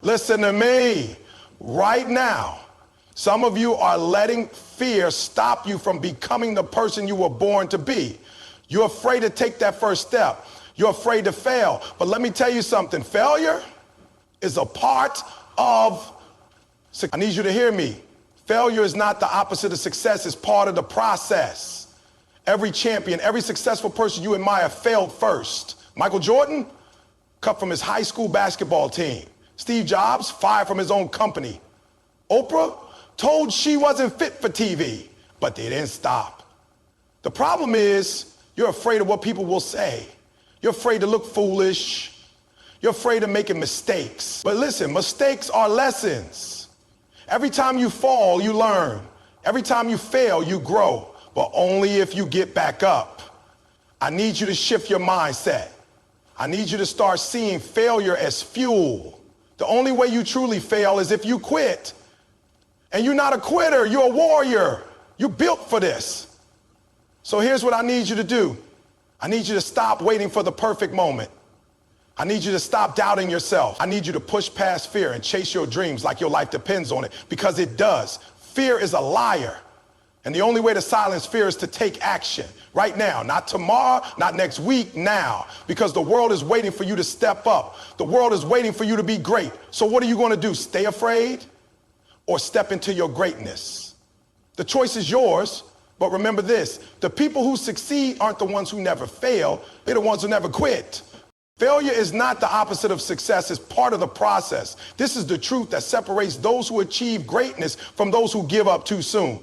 Listen to me. Right now, some of you are letting fear stop you from becoming the person you were born to be. You're afraid to take that first step. You're afraid to fail. But let me tell you something. Failure is a part of success. I need you to hear me. Failure is not the opposite of success. It's part of the process. Every champion, every successful person you admire failed first. Michael Jordan, cut from his high school basketball team. Steve Jobs, fired from his own company. Oprah, told she wasn't fit for TV, but they didn't stop. The problem is you're afraid of what people will say. You're afraid to look foolish. You're afraid of making mistakes. But listen, mistakes are lessons. Every time you fall, you learn. Every time you fail, you grow, but only if you get back up. I need you to shift your mindset. I need you to start seeing failure as fuel. The only way you truly fail is if you quit. And you're not a quitter, you're a warrior. You're built for this. So here's what I need you to do. I need you to stop waiting for the perfect moment. I need you to stop doubting yourself. I need you to push past fear and chase your dreams like your life depends on it, because it does. Fear is a liar. And the only way to silence fear is to take action right now, not tomorrow, not next week, now, because the world is waiting for you to step up. The world is waiting for you to be great. So what are you going to do? Stay afraid or step into your greatness? The choice is yours, but remember this, the people who succeed aren't the ones who never fail. They're the ones who never quit. Failure is not the opposite of success. It's part of the process. This is the truth that separates those who achieve greatness from those who give up too soon.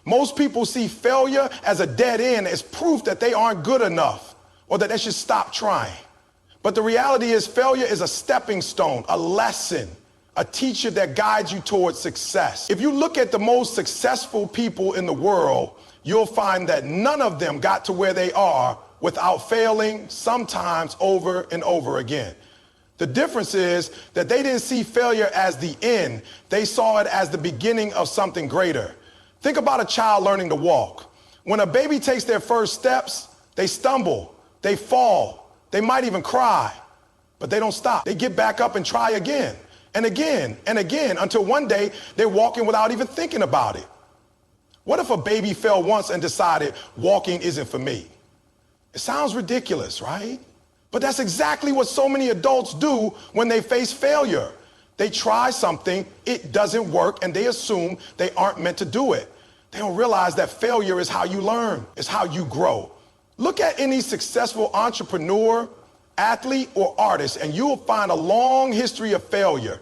Most people see failure as a dead end, as proof that they aren't good enough or that they should stop trying. But the reality is failure is a stepping stone, a lesson, a teacher that guides you towards success. If you look at the most successful people in the world, you'll find that none of them got to where they are without failing, sometimes over and over again. The difference is that they didn't see failure as the end. They saw it as the beginning of something greater. Think about a child learning to walk. When a baby takes their first steps, they stumble, they fall, they might even cry, but they don't stop. They get back up and try again and again and again until one day they're walking without even thinking about it. What if a baby fell once and decided walking isn't for me? It sounds ridiculous, right? But that's exactly what so many adults do when they face failure. They try something, it doesn't work, and they assume they aren't meant to do it. They don't realize that failure is how you learn, it's how you grow. Look at any successful entrepreneur, athlete, or artist, and you will find a long history of failure.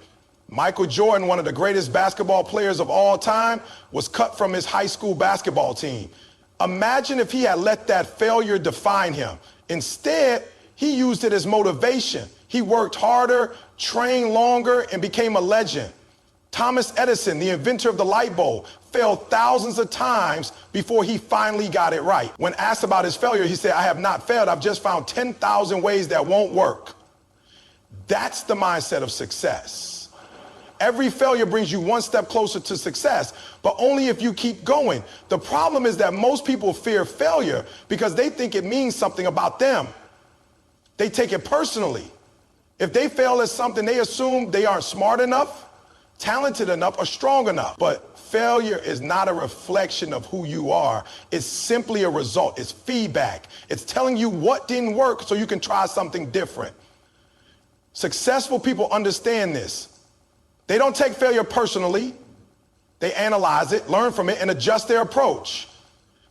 Michael Jordan, one of the greatest basketball players of all time, was cut from his high school basketball team. Imagine if he had let that failure define him. Instead, he used it as motivation. He worked harder, trained longer, and became a legend. Thomas Edison, the inventor of the light bulb, failed thousands of times before he finally got it right. When asked about his failure, he said, "I have not failed. I've just found 10,000 ways that won't work." That's the mindset of success. Every failure brings you one step closer to success, but only if you keep going. The problem is that most people fear failure because they think it means something about them. They take it personally. If they fail at something, they assume they aren't smart enough, talented enough, or strong enough. But failure is not a reflection of who you are. It's simply a result. It's feedback. It's telling you what didn't work so you can try something different. Successful people understand this. They don't take failure personally. They analyze it, learn from it, and adjust their approach.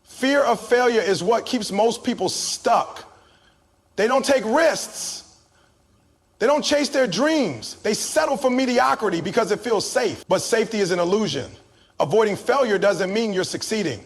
Fear of failure is what keeps most people stuck. They don't take risks. They don't chase their dreams. They settle for mediocrity because it feels safe. But safety is an illusion. Avoiding failure doesn't mean you're succeeding.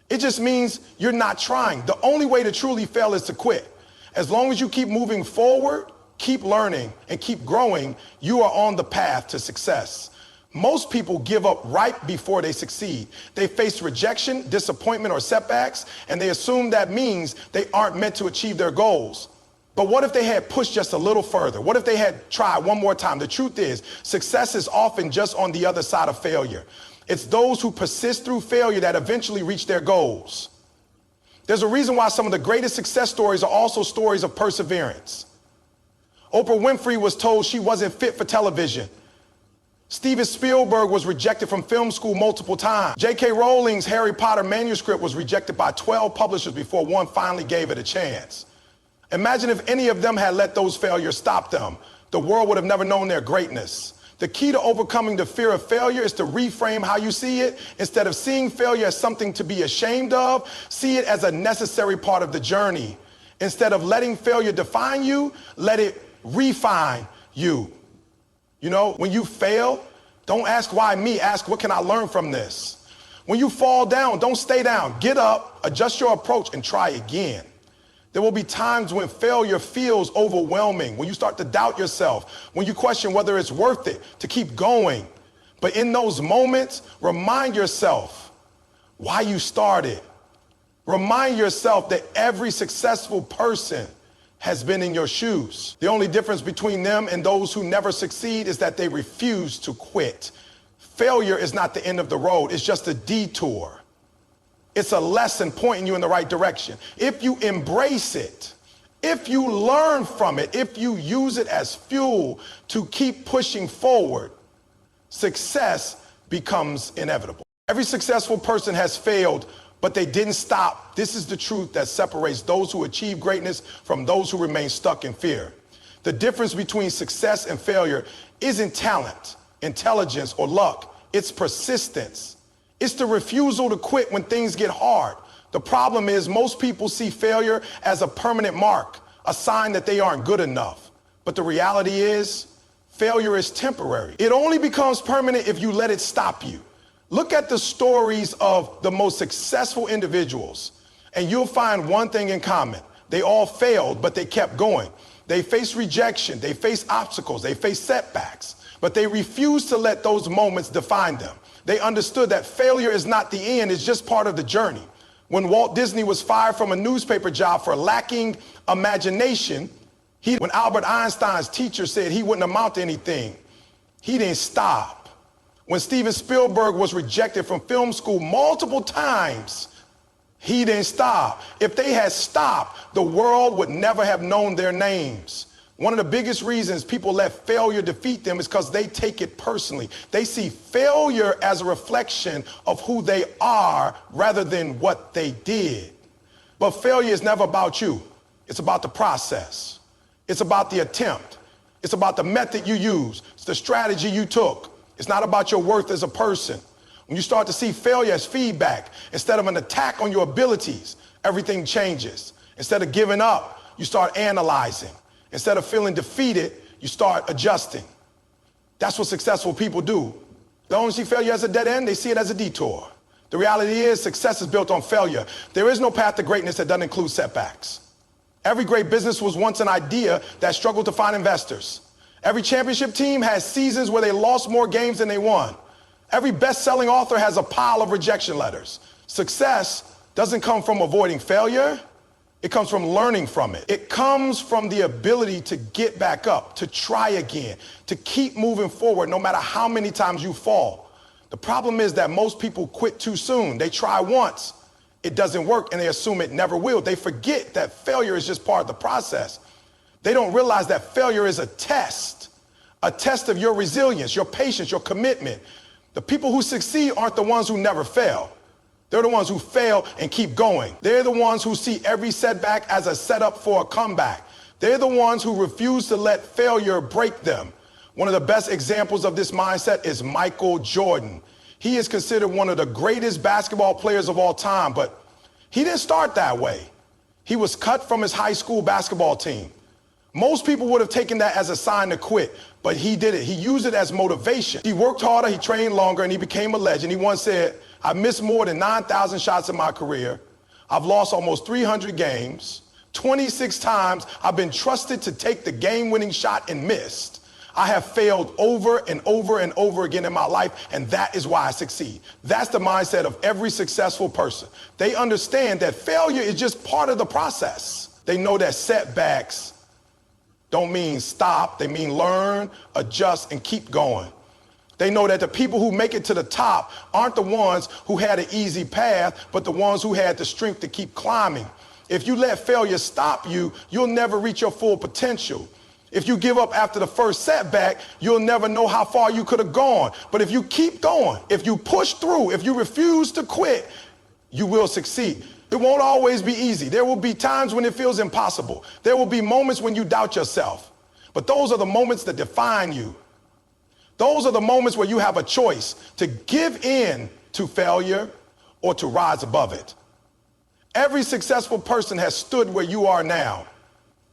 It just means you're not trying. The only way to truly fail is to quit. As long as you keep moving forward, keep learning, and keep growing, you are on the path to success. Most people give up right before they succeed. They face rejection, disappointment, or setbacks, and they assume that means they aren't meant to achieve their goals. But what if they had pushed just a little further? What if they had tried one more time? The truth is, success is often just on the other side of failure. It's those who persist through failure that eventually reach their goals. There's a reason why some of the greatest success stories are also stories of perseverance. Oprah Winfrey was told she wasn't fit for television, Steven Spielberg was rejected from film school multiple times. J.K. Rowling's Harry Potter manuscript was rejected by 12 publishers before one finally gave it a chance. Imagine if any of them had let those failures stop them. The world would have never known their greatness. The key to overcoming the fear of failure is to reframe how you see it. Instead of seeing failure as something to be ashamed of, see it as a necessary part of the journey. Instead of letting failure define you, let it refine you. You know, when you fail, don't ask why me, ask what can I learn from this? When you fall down, don't stay down. Get up, adjust your approach, and try again. There will be times when failure feels overwhelming, when you start to doubt yourself, when you question whether it's worth it to keep going. But in those moments, remind yourself why you started. Remind yourself that every successful person has been in your shoes. The only difference between them and those who never succeed is that they refuse to quit. Failure is not the end of the road, it's just a detour. It's a lesson pointing you in the right direction. If you embrace it, if you learn from it, if you use it as fuel to keep pushing forward, success becomes inevitable. Every successful person has failed, but they didn't stop. This is the truth that separates those who achieve greatness from those who remain stuck in fear. The difference between success and failure isn't talent, intelligence, or luck. It's persistence. It's the refusal to quit when things get hard. The problem is most people see failure as a permanent mark, a sign that they aren't good enough. But the reality is, failure is temporary. It only becomes permanent if you let it stop you. Look at the stories of the most successful individuals, and you'll find one thing in common. They all failed, but they kept going. They faced rejection, they faced obstacles, they faced setbacks, but they refused to let those moments define them. They understood that failure is not the end, it's just part of the journey. When Walt Disney was fired from a newspaper job for lacking imagination, when Albert Einstein's teacher said he wouldn't amount to anything, he didn't stop. When Steven Spielberg was rejected from film school multiple times, he didn't stop. If they had stopped, the world would never have known their names. One of the biggest reasons people let failure defeat them is because they take it personally. They see failure as a reflection of who they are rather than what they did. But failure is never about you. It's about the process. It's about the attempt. It's about the method you use. It's the strategy you took. It's not about your worth as a person. When you start to see failure as feedback instead of an attack on your abilities, everything changes. Instead of giving up, you start analyzing. Instead of feeling defeated, you start adjusting. That's what successful people do. They don't see failure as a dead end, they see it as a detour. The reality is success is built on failure. There is no path to greatness that doesn't include setbacks. Every great business was once an idea that struggled to find investors. Every championship team has seasons where they lost more games than they won. Every best-selling author has a pile of rejection letters. Success doesn't come from avoiding failure. It comes from learning from it. It comes from the ability to get back up, to try again, to keep moving forward no matter how many times you fall. The problem is that most people quit too soon. They try once, it doesn't work, and they assume it never will. They forget that failure is just part of the process. They don't realize that failure is a test of your resilience, your patience, your commitment. The people who succeed aren't the ones who never fail. They're the ones who fail and keep going. They're the ones who see every setback as a setup for a comeback. They're the ones who refuse to let failure break them. One of the best examples of this mindset is Michael Jordan. He is considered one of the greatest basketball players of all time, but he didn't start that way. He was cut from his high school basketball team. Most people would have taken that as a sign to quit, but he did it. He used it as motivation. He worked harder, he trained longer, and he became a legend. He once said, "I missed more than 9,000 shots in my career. I've lost almost 300 games. 26 times I've been trusted to take the game-winning shot and missed. I have failed over and over and over again in my life, and that is why I succeed." That's the mindset of every successful person. They understand that failure is just part of the process. They know that setbacks don't mean stop. They mean learn, adjust, and keep going. They know that the people who make it to the top aren't the ones who had an easy path, but the ones who had the strength to keep climbing. If you let failure stop you, you'll never reach your full potential. If you give up after the first setback, you'll never know how far you could have gone. But if you keep going, if you push through, if you refuse to quit, you will succeed. It won't always be easy. There will be times when it feels impossible. There will be moments when you doubt yourself. But those are the moments that define you. Those are the moments where you have a choice to give in to failure or to rise above it. Every successful person has stood where you are now.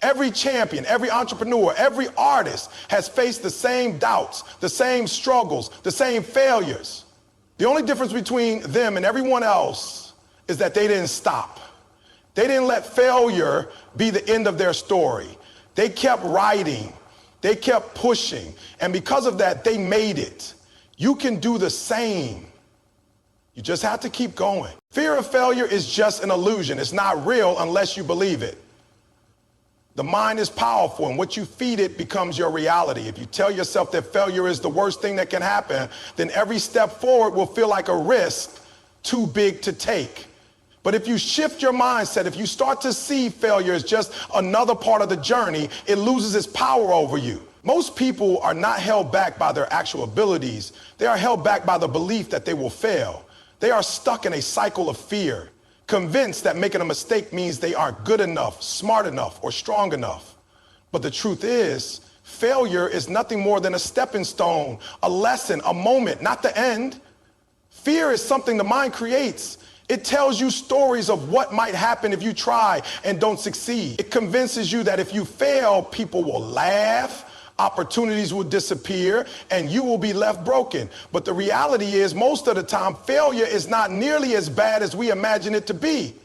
Every champion, every entrepreneur, every artist has faced the same doubts, the same struggles, the same failures. The only difference between them and everyone else is that they didn't stop. They didn't let failure be the end of their story. They kept writing. They kept pushing. And because of that, they made it. You can do the same. You just have to keep going. Fear of failure is just an illusion. It's not real unless you believe it. The mind is powerful, and what you feed it becomes your reality. If you tell yourself that failure is the worst thing that can happen, then every step forward will feel like a risk too big to take. But if you shift your mindset, if you start to see failure as just another part of the journey, it loses its power over you. Most people are not held back by their actual abilities. They are held back by the belief that they will fail. They are stuck in a cycle of fear, convinced that making a mistake means they aren't good enough, smart enough, or strong enough. But the truth is, failure is nothing more than a stepping stone, a lesson, a moment, not the end. Fear is something the mind creates. It tells you stories of what might happen if you try and don't succeed. It convinces you that if you fail, people will laugh, opportunities will disappear, and you will be left broken. But the reality is, most of the time, failure is not nearly as bad as we imagine it to be.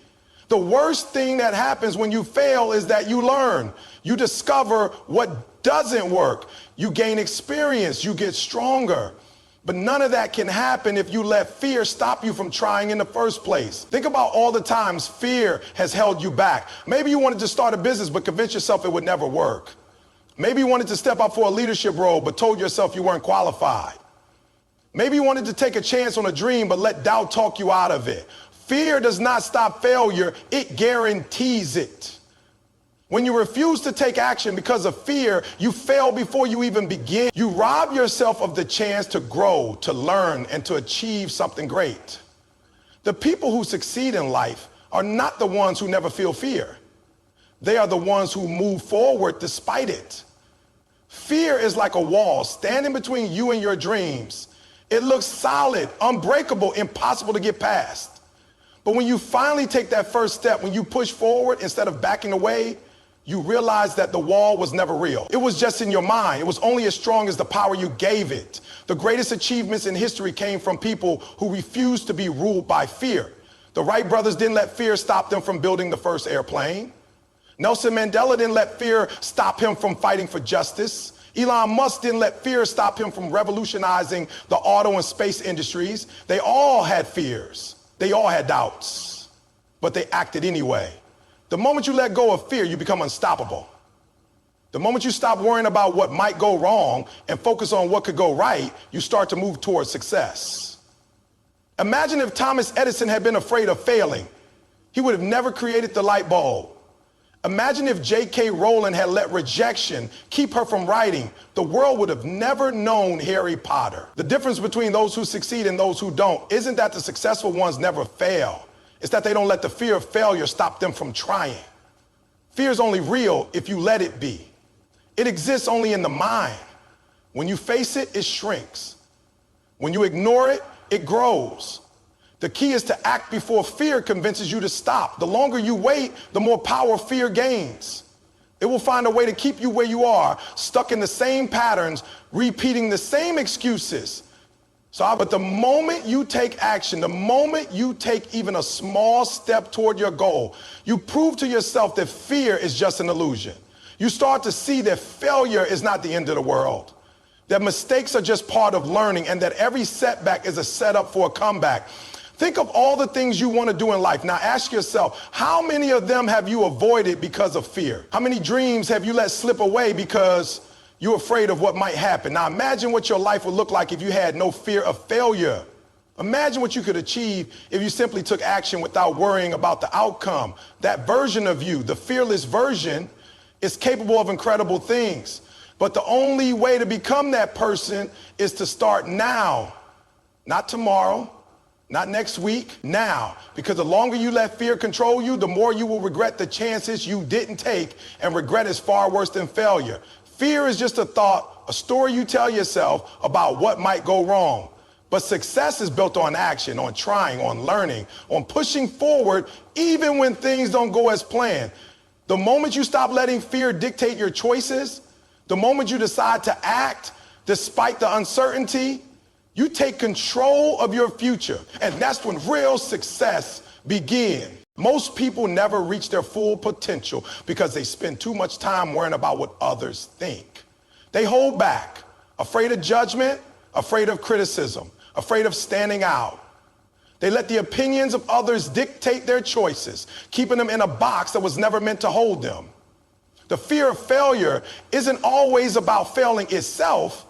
The worst thing that happens when you fail is that you learn. You discover what doesn't work. You gain experience. You get stronger. But none of that can happen if you let fear stop you from trying in the first place. Think about all the times fear has held you back. Maybe you wanted to start a business but convinced yourself it would never work. Maybe you wanted to step up for a leadership role but told yourself you weren't qualified. Maybe you wanted to take a chance on a dream but let doubt talk you out of it. Fear does not stop failure, it guarantees it. When you refuse to take action because of fear, you fail before you even begin. You rob yourself of the chance to grow, to learn, and to achieve something great. The people who succeed in life are not the ones who never feel fear. They are the ones who move forward despite it. Fear is like a wall standing between you and your dreams. It looks solid, unbreakable, impossible to get past. But when you finally take that first step, when you push forward instead of backing away, you realize that the wall was never real. It was just in your mind. It was only as strong as the power you gave it. The greatest achievements in history came from people who refused to be ruled by fear. The Wright brothers didn't let fear stop them from building the first airplane. Nelson Mandela didn't let fear stop him from fighting for justice. Elon Musk didn't let fear stop him from revolutionizing the auto and space industries. They all had fears. They all had doubts, but they acted anyway. The moment you let go of fear, you become unstoppable. The moment you stop worrying about what might go wrong and focus on what could go right, you start to move towards success. Imagine if Thomas Edison had been afraid of failing. He would have never created the light bulb. Imagine if J.K. Rowling had let rejection keep her from writing. The world would have never known Harry Potter. The difference between those who succeed and those who don't isn't that the successful ones never fail. It's that they don't let the fear of failure stop them from trying. Fear is only real if you let it be. It exists only in the mind. When you face it, it shrinks. When you ignore it, it grows. The key is to act before fear convinces you to stop. The longer you wait, the more power fear gains. It will find a way to keep you where you are, stuck in the same patterns, repeating the same excuses. But the moment you take action, the moment you take even a small step toward your goal, you prove to yourself that fear is just an illusion. You start to see that failure is not the end of the world, that mistakes are just part of learning, and that every setback is a setup for a comeback. Think of all the things you want to do in life. Now ask yourself, how many of them have you avoided because of fear? How many dreams have you let slip away because you're afraid of what might happen? Now imagine what your life would look like if you had no fear of failure. Imagine what you could achieve if you simply took action without worrying about the outcome. That version of you, the fearless version, It's capable of incredible things. But the only way to become that person is to start now, not tomorrow, not next week, now. Because the longer you let fear control you, the more you will regret the chances you didn't take, and regret is far worse than failure. Fear is just a thought, a story you tell yourself about what might go wrong. But success is built on action, on trying, on learning, on pushing forward, even when things don't go as planned. The moment you stop letting fear dictate your choices, the moment you decide to act despite the uncertainty, you take control of your future. And that's when real success begins. Most people never reach their full potential because they spend too much time worrying about what others think. They hold back, afraid of judgment, afraid of criticism, afraid of standing out. They let the opinions of others dictate their choices, keeping them in a box that was never meant to hold them. The fear of failure isn't always about failing itself.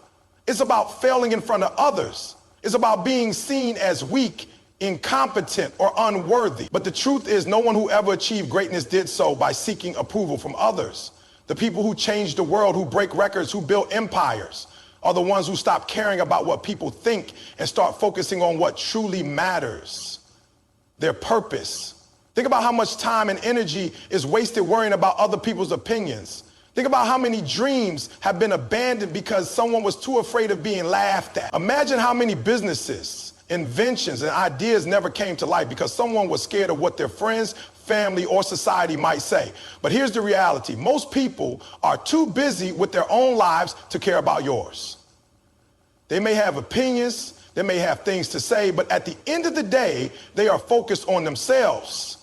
It's about failing in front of others. It's about being seen as weak, incompetent, or unworthy. But the truth is, no one who ever achieved greatness did so by seeking approval from others. The people who change the world, who break records, who build empires, are the ones who stop caring about what people think and start focusing on what truly matters, their purpose. Think about how much time and energy is wasted worrying about other people's opinions. Think about how many dreams have been abandoned because someone was too afraid of being laughed at. Imagine how many businesses, inventions, and ideas never came to life because someone was scared of what their friends, family, or society might say. But here's the reality. Most people are too busy with their own lives to care about yours. They may have opinions, they may have things to say, but at the end of the day, they are focused on themselves.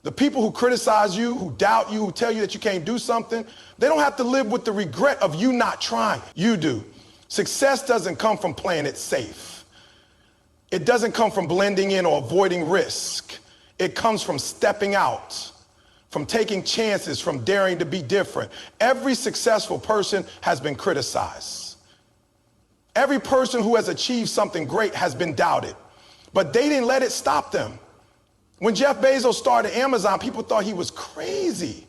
The people who criticize you, who doubt you, who tell you that you can't do something, they don't have to live with the regret of you not trying. You do. Success doesn't come from playing it safe. It doesn't come from blending in or avoiding risk. It comes from stepping out, from taking chances, from daring to be different. Every successful person has been criticized. Every person who has achieved something great has been doubted, but they didn't let it stop them. When Jeff Bezos started Amazon, people thought he was crazy.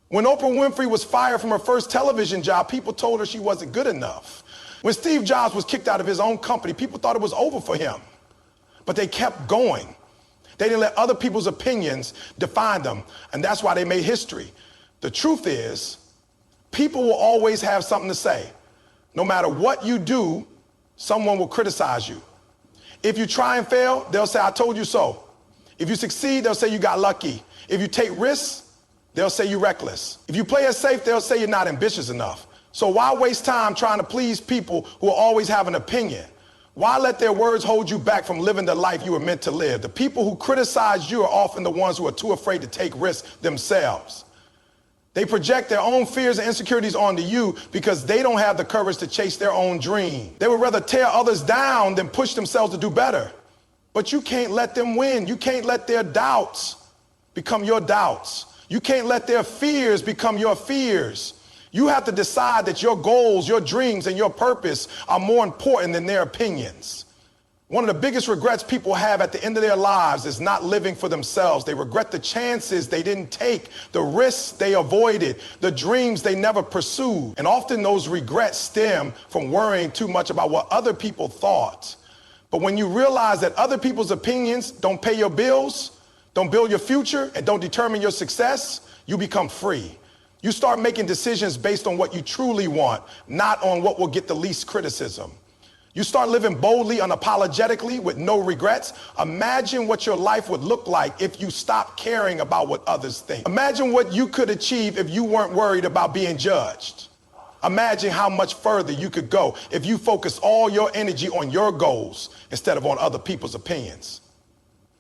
When Oprah Winfrey was fired from her first television job, people told her she wasn't good enough. When Steve Jobs was kicked out of his own company, people thought it was over for him. But they kept going. They didn't let other people's opinions define them, and that's why they made history. The truth is, people will always have something to say. No matter what you do, someone will criticize you. If you try and fail, they'll say, "I told you so." If you succeed, they'll say you got lucky. If you take risks, they'll say you're reckless. If you play it safe, they'll say you're not ambitious enough. So why waste time trying to please people who will always have an opinion? Why let their words hold you back from living the life you were meant to live? The people who criticize you are often the ones who are too afraid to take risks themselves. They project their own fears and insecurities onto you because they don't have the courage to chase their own dream. They would rather tear others down than push themselves to do better. But you can't let them win. You can't let their doubts become your doubts. You can't let their fears become your fears. You have to decide that your goals, your dreams, and your purpose are more important than their opinions. One of the biggest regrets people have at the end of their lives is not living for themselves. They regret the chances they didn't take, the risks they avoided, the dreams they never pursued. And often those regrets stem from worrying too much about what other people thought. But when you realize that other people's opinions don't pay your bills, don't build your future, and don't determine your success, you become free. You start making decisions based on what you truly want, not on what will get the least criticism. You start living boldly, unapologetically, with no regrets. Imagine what your life would look like if you stopped caring about what others think. Imagine what you could achieve if you weren't worried about being judged. Imagine how much further you could go if you focus all your energy on your goals instead of on other people's opinions.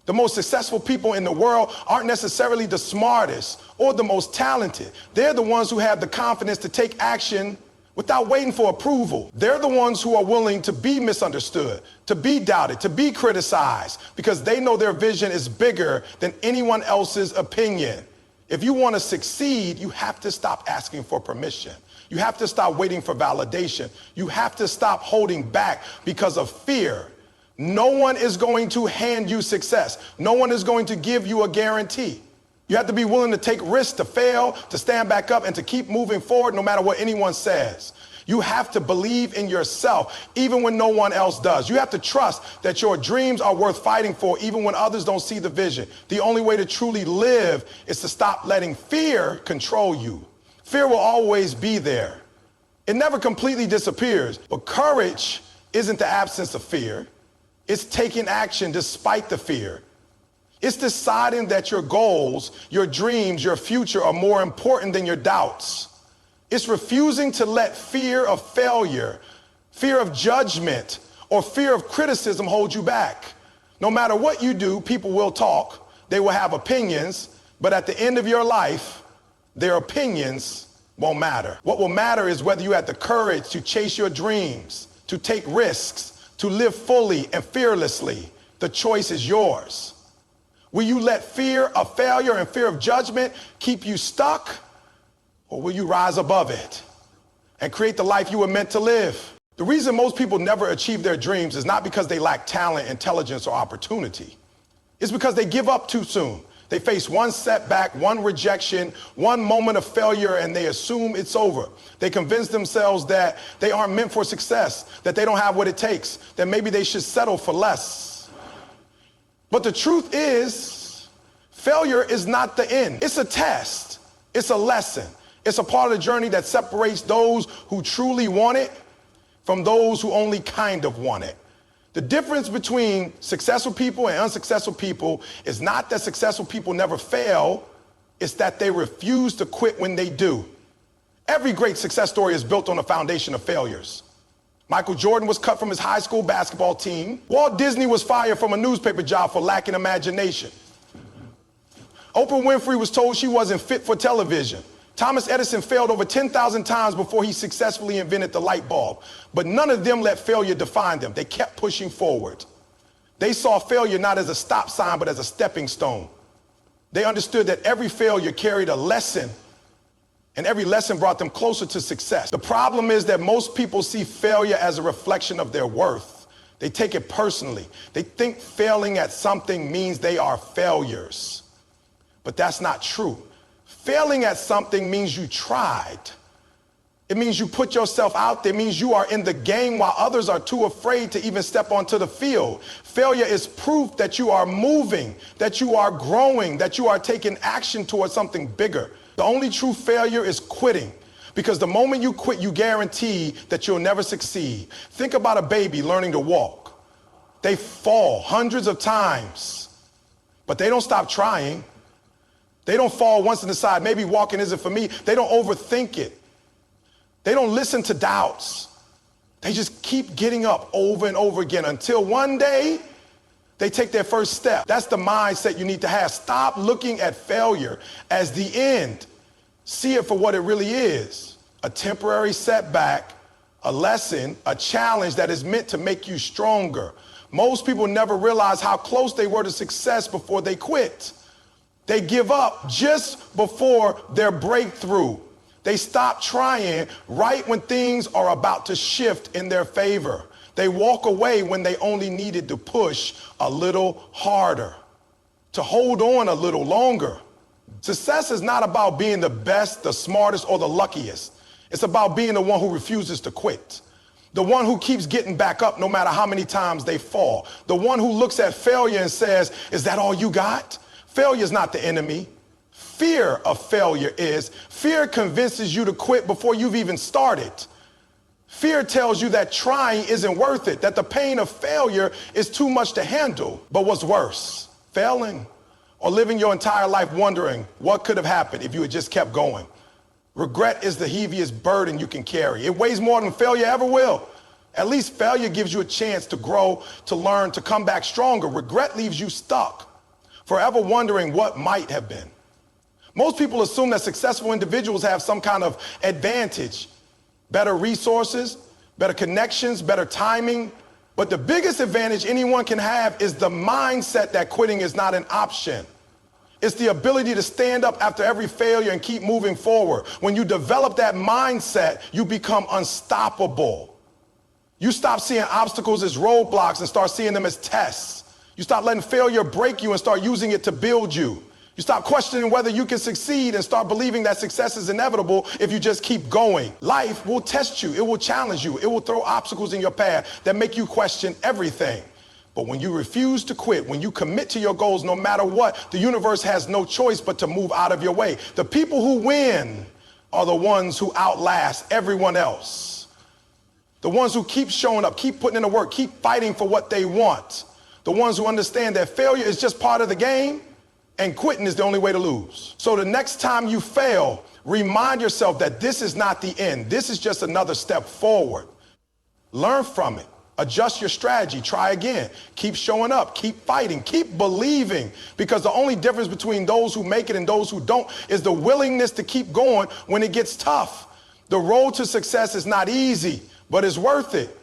The most successful people in the world aren't necessarily the smartest or the most talented. They're the ones who have the confidence to take action without waiting for approval. They're the ones who are willing to be misunderstood, to be doubted, to be criticized, because they know their vision is bigger than anyone else's opinion. If you want to succeed, you have to stop asking for permission. You have to stop waiting for validation. You have to stop holding back because of fear. No one is going to hand you success. No one is going to give you a guarantee. You have to be willing to take risks, to fail, to stand back up, and to keep moving forward no matter what anyone says. You have to believe in yourself, even when no one else does. You have to trust that your dreams are worth fighting for, even when others don't see the vision. The only way to truly live is to stop letting fear control you. Fear will always be there. It never completely disappears, but courage isn't the absence of fear. It's taking action despite the fear. It's deciding that your goals, your dreams, your future are more important than your doubts. It's refusing to let fear of failure, fear of judgment, or fear of criticism hold you back. No matter what you do, people will talk, they will have opinions, but at the end of your life, their opinions won't matter. What will matter is whether you have the courage to chase your dreams, to take risks, to live fully and fearlessly. The choice is yours. Will you let fear of failure and fear of judgment keep you stuck? Or will you rise above it and create the life you were meant to live? The reason most people never achieve their dreams is not because they lack talent, intelligence, or opportunity. It's because they give up too soon. They face one setback, one rejection, one moment of failure, and they assume it's over. They convince themselves that they aren't meant for success, that they don't have what it takes, that maybe they should settle for less. But the truth is, failure is not the end. It's a test. It's a lesson. It's a part of the journey that separates those who truly want it from those who only kind of want it. The difference between successful people and unsuccessful people is not that successful people never fail, it's that they refuse to quit when they do. Every great success story is built on a foundation of failures. Michael Jordan was cut from his high school basketball team. Walt Disney was fired from a newspaper job for lacking imagination. Oprah Winfrey was told she wasn't fit for television. Thomas Edison failed over 10,000 times before he successfully invented the light bulb. But none of them let failure define them. They kept pushing forward. They saw failure not as a stop sign, but as a stepping stone. They understood that every failure carried a lesson, and every lesson brought them closer to success. The problem is that most people see failure as a reflection of their worth. They take it personally. They think failing at something means they are failures. But that's not true. Failing at something means you tried. It means you put yourself out there. It means you are in the game while others are too afraid to even step onto the field. Failure is proof that you are moving, that you are growing, that you are taking action towards something bigger. The only true failure is quitting, because the moment you quit, you guarantee that you'll never succeed. Think about a baby learning to walk. They fall hundreds of times, but they don't stop trying. They don't fall once and decide, maybe walking isn't for me. They don't overthink it. They don't listen to doubts. They just keep getting up over and over again until one day they take their first step. That's the mindset you need to have. Stop looking at failure as the end. See it for what it really is. A temporary setback, a lesson, a challenge that is meant to make you stronger. Most people never realize how close they were to success before they quit. They give up just before their breakthrough. They stop trying right when things are about to shift in their favor. They walk away when they only needed to push a little harder, to hold on a little longer. Success is not about being the best, the smartest, or the luckiest. It's about being the one who refuses to quit. The one who keeps getting back up no matter how many times they fall. The one who looks at failure and says, "Is that all you got?" Failure is not the enemy. Fear of failure is. Fear convinces you to quit before you've even started. Fear tells you that trying isn't worth it, that the pain of failure is too much to handle. But what's worse, failing or living your entire life wondering what could have happened if you had just kept going? Regret is the heaviest burden you can carry. It weighs more than failure ever will. At least failure gives you a chance to grow, to learn, to come back stronger. Regret leaves you stuck, forever wondering what might have been. Most people assume that successful individuals have some kind of advantage, better resources, better connections, better timing. But the biggest advantage anyone can have is the mindset that quitting is not an option. It's the ability to stand up after every failure and keep moving forward. When you develop that mindset, you become unstoppable. You stop seeing obstacles as roadblocks and start seeing them as tests. You stop letting failure break you and start using it to build you. You stop questioning whether you can succeed and start believing that success is inevitable if you just keep going. Life will test you. It will challenge you. It will throw obstacles in your path that make you question everything. But when you refuse to quit, when you commit to your goals, no matter what, the universe has no choice but to move out of your way. The people who win are the ones who outlast everyone else. The ones who keep showing up, keep putting in the work, keep fighting for what they want. The ones who understand that failure is just part of the game and quitting is the only way to lose. So the next time you fail, remind yourself that this is not the end. This is just another step forward. Learn from it. Adjust your strategy. Try again. Keep showing up. Keep fighting. Keep believing. Because the only difference between those who make it and those who don't is the willingness to keep going when it gets tough. The road to success is not easy, but it's worth it.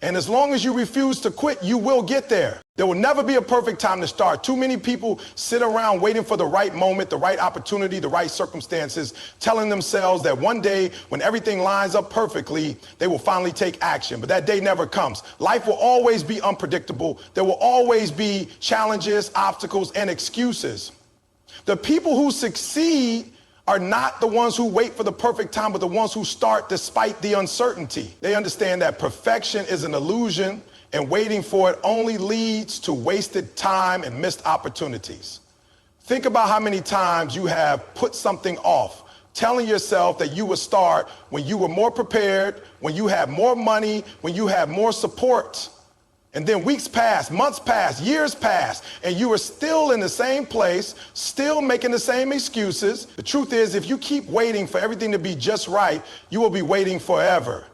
And as long as you refuse to quit, you will get there. There will never be a perfect time to start. Too many people sit around waiting for the right moment, the right opportunity, the right circumstances, telling themselves that one day when everything lines up perfectly, they will finally take action. But that day never comes. Life will always be unpredictable. There will always be challenges, obstacles, and excuses. The people who succeed are not the ones who wait for the perfect time, but the ones who start despite the uncertainty. They understand that perfection is an illusion, and waiting for it only leads to wasted time and missed opportunities. Think about how many times you have put something off, telling yourself that you would start when you were more prepared, when you had more money, when you had more support. And then weeks pass, months pass, years pass, and you are still in the same place, still making the same excuses. The truth is, if you keep waiting for everything to be just right, you will be waiting forever.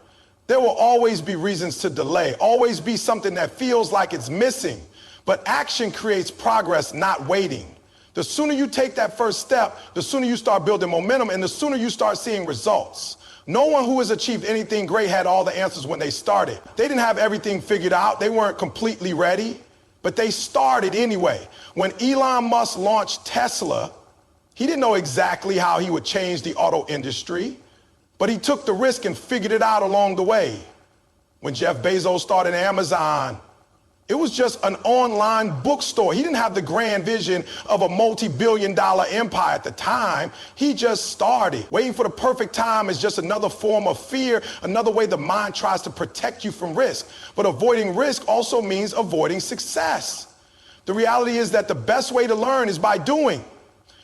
There will always be reasons to delay, always be something that feels like it's missing. But action creates progress, not waiting. The sooner you take that first step, the sooner you start building momentum, and the sooner you start seeing results. No one who has achieved anything great had all the answers when they started. They didn't have everything figured out. They weren't completely ready, but they started anyway. When Elon Musk launched Tesla, he didn't know exactly how he would change the auto industry, but he took the risk and figured it out along the way. When Jeff Bezos started Amazon, it was just an online bookstore. He didn't have the grand vision of a multi-billion-dollar empire at the time. He just started. Waiting for the perfect time is just another form of fear, another way the mind tries to protect you from risk. But avoiding risk also means avoiding success. The reality is that the best way to learn is by doing.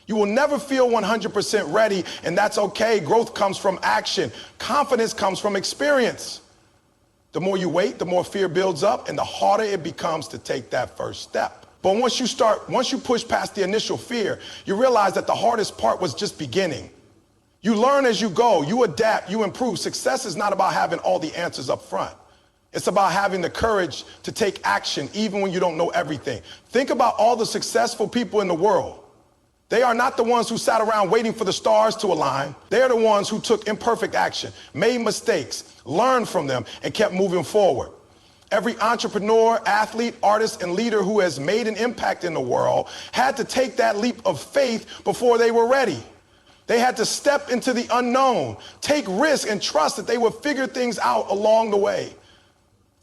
You will never feel 100% ready, and that's okay. Growth comes from action. Confidence comes from experience. The more you wait, the more fear builds up, and the harder it becomes to take that first step. But once you push past the initial fear, you realize that the hardest part was just beginning. You learn as you go, you adapt, you improve. Success is not about having all the answers up front. It's about having the courage to take action even when you don't know everything. Think about all the successful people in the world. They are not the ones who sat around waiting for the stars to align. They're the ones who took imperfect action, made mistakes, learned from them, and kept moving forward. Every entrepreneur, athlete, artist, and leader who has made an impact in the world had to take that leap of faith before they were ready. They had to step into the unknown, take risks, and trust that they would figure things out along the way.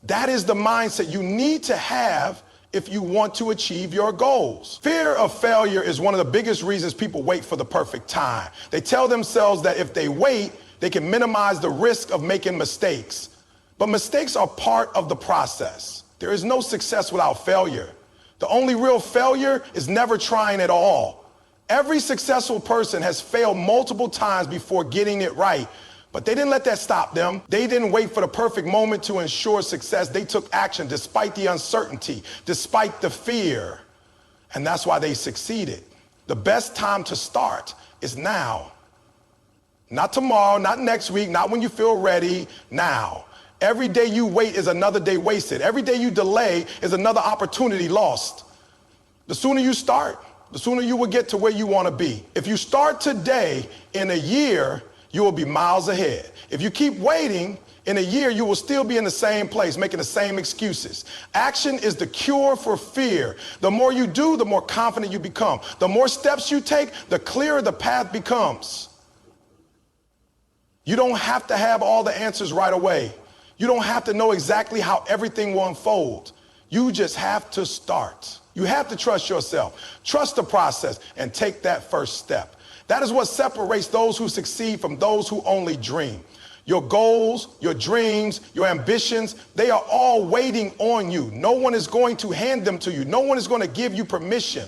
That is the mindset you need to have if you want to achieve your goals. Fear of failure is one of the biggest reasons people wait for the perfect time. They tell themselves that if they wait, they can minimize the risk of making mistakes. But mistakes are part of the process. There is no success without failure. The only real failure is never trying at all. Every successful person has failed multiple times before getting it right. But they didn't let that stop them. They didn't wait for the perfect moment to ensure success. They took action despite the uncertainty, despite the fear. And that's why they succeeded. The best time to start is now. Not tomorrow, not next week, not when you feel ready, now. Every day you wait is another day wasted. Every day you delay is another opportunity lost. The sooner you start, the sooner you will get to where you want to be. If you start today, in a year, you will be miles ahead. If you keep waiting, in a year, you will still be in the same place, making the same excuses. Action is the cure for fear. The more you do, the more confident you become. The more steps you take, the clearer the path becomes. You don't have to have all the answers right away. You don't have to know exactly how everything will unfold. You just have to start. You have to trust yourself, trust the process, and take that first step. That is what separates those who succeed from those who only dream. Your goals, your dreams, your ambitions, they are all waiting on you. No one is going to hand them to you. No one is going to give you permission.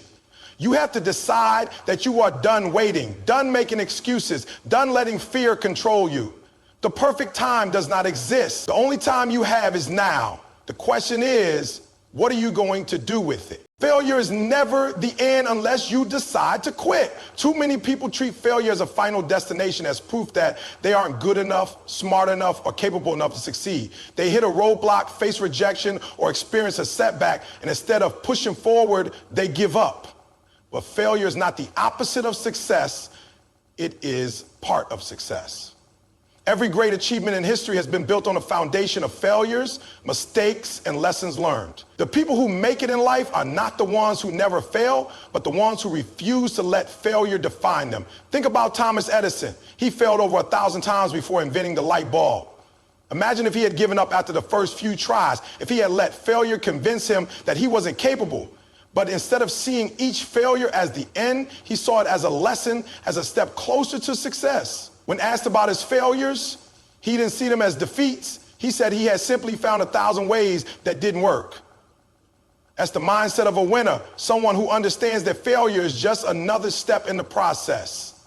You have to decide that you are done waiting, done making excuses, done letting fear control you. The perfect time does not exist. The only time you have is now. The question is, what are you going to do with it? Failure is never the end unless you decide to quit. Too many people treat failure as a final destination, as proof that they aren't good enough, smart enough, or capable enough to succeed. They hit a roadblock, face rejection, or experience a setback, and instead of pushing forward, they give up. But failure is not the opposite of success. It is part of success. Every great achievement in history has been built on a foundation of failures, mistakes, and lessons learned. The people who make it in life are not the ones who never fail, but the ones who refuse to let failure define them. Think about Thomas Edison. He failed over 1,000 times before inventing the light bulb. Imagine if he had given up after the first few tries, if he had let failure convince him that he wasn't capable. But instead of seeing each failure as the end, he saw it as a lesson, as a step closer to success. When asked about his failures, he didn't see them as defeats. He said he had simply found 1,000 ways that didn't work. That's the mindset of a winner, someone who understands that failure is just another step in the process.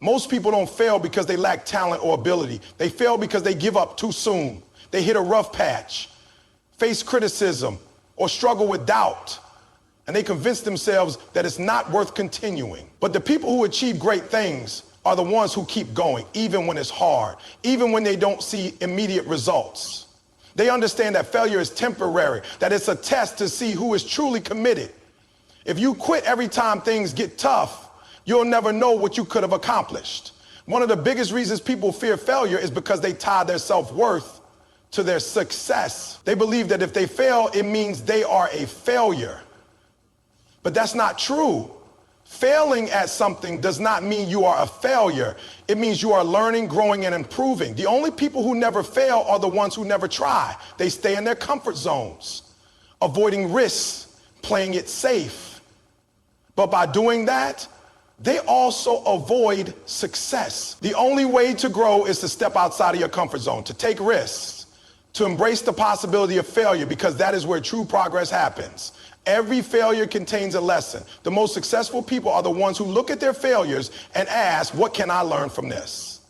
Most people don't fail because they lack talent or ability. They fail because they give up too soon. They hit a rough patch, face criticism, or struggle with doubt. And they convince themselves that it's not worth continuing. But the people who achieve great things are the ones who keep going, even when it's hard, even when they don't see immediate results. They understand that failure is temporary, that it's a test to see who is truly committed. If you quit every time things get tough, you'll never know what you could have accomplished. One of the biggest reasons people fear failure is because they tie their self-worth to their success. They believe that if they fail, it means they are a failure. But that's not true. Failing at something does not mean you are a failure. It means you are learning, growing, and improving. The only people who never fail are the ones who never try. They stay in their comfort zones, avoiding risks, playing it safe. But by doing that, they also avoid success. The only way to grow is to step outside of your comfort zone, to take risks, to embrace the possibility of failure, because that is where true progress happens. Every failure contains a lesson. The most successful people are the ones who look at their failures and ask, what can I learn from this?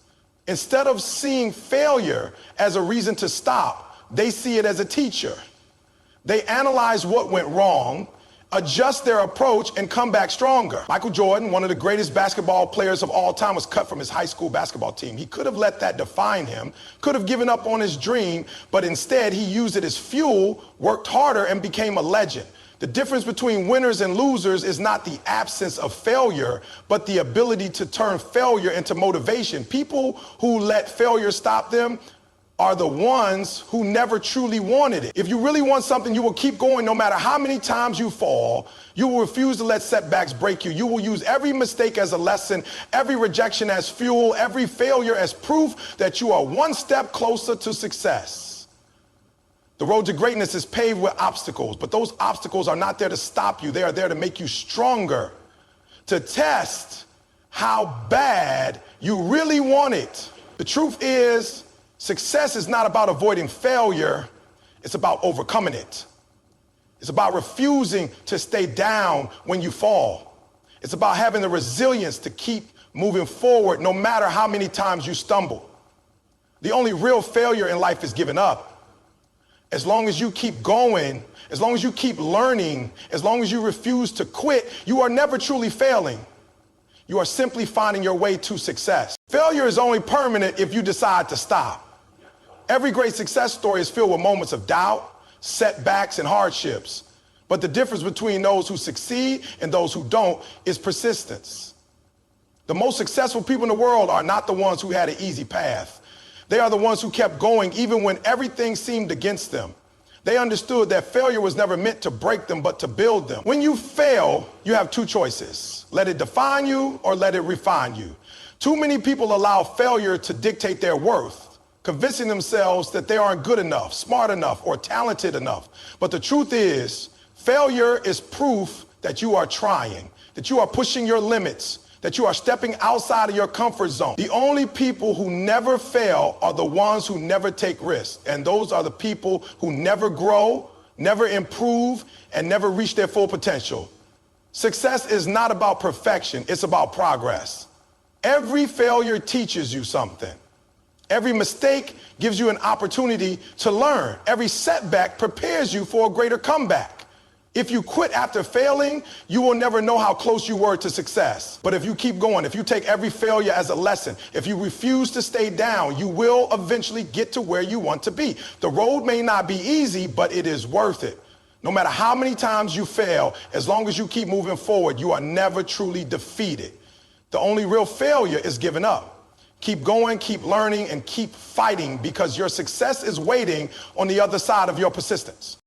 Instead of seeing failure as a reason to stop, they see it as a teacher. They analyze what went wrong, adjust their approach, and come back stronger. Michael Jordan, one of the greatest basketball players of all time, was cut from his high school basketball team. He could have let that define him, could have given up on his dream, but instead he used it as fuel, worked harder, and became a legend. The difference between winners and losers is not the absence of failure, but the ability to turn failure into motivation. People who let failure stop them are the ones who never truly wanted it. If you really want something, you will keep going no matter how many times you fall. You will refuse to let setbacks break you. You will use every mistake as a lesson, every rejection as fuel, every failure as proof that you are one step closer to success. The road to greatness is paved with obstacles, but those obstacles are not there to stop you. They are there to make you stronger, to test how bad you really want it. The truth is, success is not about avoiding failure. It's about overcoming it. It's about refusing to stay down when you fall. It's about having the resilience to keep moving forward no matter how many times you stumble. The only real failure in life is giving up. As long as you keep going, as long as you keep learning, as long as you refuse to quit, you are never truly failing. You are simply finding your way to success. Failure is only permanent if you decide to stop. Every great success story is filled with moments of doubt, setbacks, and hardships. But the difference between those who succeed and those who don't is persistence. The most successful people in the world are not the ones who had an easy path. They are the ones who kept going even when everything seemed against them. They understood that failure was never meant to break them, but to build them. When you fail, you have two choices. Let it define you or let it refine you. Too many people allow failure to dictate their worth, convincing themselves that they aren't good enough, smart enough, or talented enough. But the truth is, Failure is proof that you are trying, that you are pushing your limits, that you are stepping outside of your comfort zone. The only people who never fail are the ones who never take risks. And those are the people who never grow, never improve, and never reach their full potential. Success is not about perfection, it's about progress. Every failure teaches you something. Every mistake gives you an opportunity to learn. Every setback prepares you for a greater comeback. If you quit after failing, you will never know how close you were to success. But if you keep going, if you take every failure as a lesson, if you refuse to stay down, you will eventually get to where you want to be. The road may not be easy, but it is worth it. No matter how many times you fail, as long as you keep moving forward, you are never truly defeated. The only real failure is giving up. Keep going, keep learning, and keep fighting, because your success is waiting on the other side of your persistence.